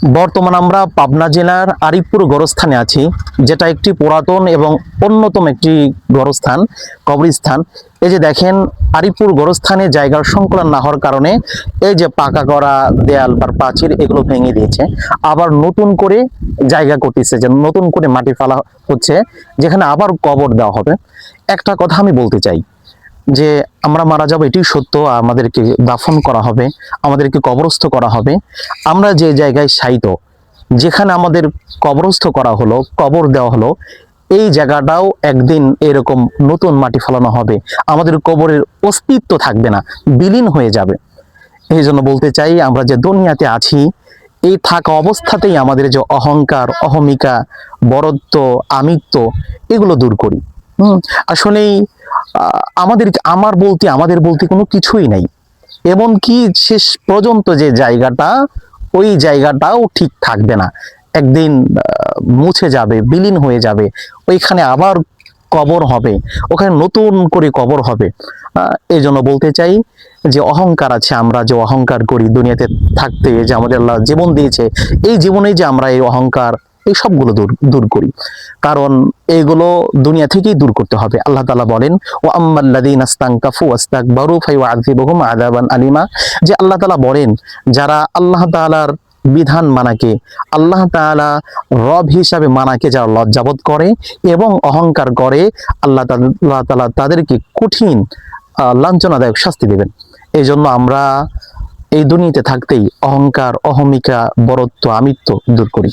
বর্তমান আমরা পাবনা জেলার আরিফপুর গোরস্থানে আছি, যেটা একটি পুরাতন এবং অন্যতম একটি গোরস্থান, কবরস্থান। এই যে দেখেন, আরিফপুর গোরস্থানে জায়গার সংকুলন না হওয়ার কারণে এই যে পাকা করা দেয়াল বা প্রাচীর এগুলো ভেঙে দিয়েছে, আবার নতুন করে জায়গা করতেছে, যে নতুন করে মাটি ফেলা হচ্ছে, যেখানে আবার কবর দেওয়া হবে। একটা কথা আমি বলতে চাই যে আমরা মারা যাবো, এটি সত্য, আমাদেরকে দাফন করা হবে, আমাদেরকে কবরস্থ করা হবে। আমরা যে জায়গায় শায়িত, যেখানে আমাদের কবরস্থ করা হলো, কবর দেওয়া হলো, এই জায়গাটাও একদিন এরকম নতুন মাটি ফেলানো হবে, আমাদের কবরের অস্তিত্ব থাকবে না, বিলীন হয়ে যাবে। এই জন্য বলতে চাই, আমরা যে দুনিয়াতে আছি, এই থাকা অবস্থাতেই আমাদের যে অহংকার, অহমিকা, বরত্ব, আমিত্ব, এগুলো দূর করি। আসলেই আমাদের বলতে কোনো কিছুই নাই। এমনকি শেষ পর্যন্ত যে জায়গাটা, ওই জায়গাটাও ঠিক থাকবে না, একদিন মুছে যাবে, বিলীন হয়ে যাবে। ওইখানে আবার কবর হবে, ওখানে নতুন করে কবর হবে। এই জন্য বলতে চাই যে অহংকার আছে, আমরা যে অহংকার করি দুনিয়াতে থাকতে, যে আমাদের আল্লাহ জীবন দিয়েছে, এই জীবনে যে আমরা এই অহংকার, এই সবগুলো দূর করি। কারণ এইগুলো দুনিয়া থেকেই দূর করতে হবে। আল্লাহ তাআলা বলেন, ও আম্মাল্লাযীনা ইসতানকাফু ওয়াস্তাকবারু ফায়ুআযিবুহুম আযাবান আলিমা, যে আল্লাহ তাআলা বলেন, যারা আল্লাহ তাআলার বিধান মানাকে, আল্লাহ তাআলা রব হিসাবে মানাকে যারা লজ্জাবোধ করে এবং অহংকার করে, আল্লাহ তাআলা তাদেরকে কঠিন লাঞ্ছনাদায়ক শাস্তি দেবেন। এই জন্য আমরা এই দুনিয়াতে থাকতেই অহংকার, অহমিকা, বরত্ব, আমিত্ব দূর করি।